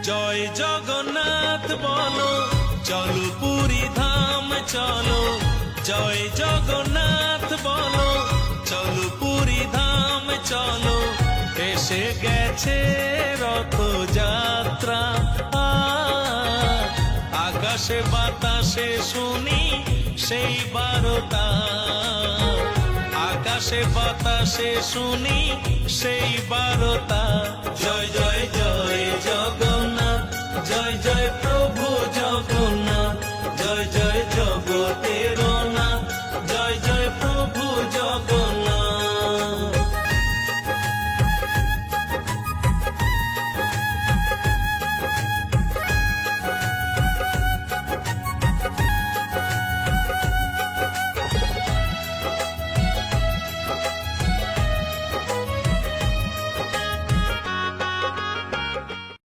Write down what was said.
জয় জগন্নাথ বলো, চলো পুরী ধাম চলো। জয় জগন্নাথ বলো, চলো পুরী ধাম চলো। এসে গেছে রথযাত্রা, আকাশে বাতাসে শুনি সেই বারতা। আকাশে বাতাসে শুনি সেই বারতা। জয় জয় জয়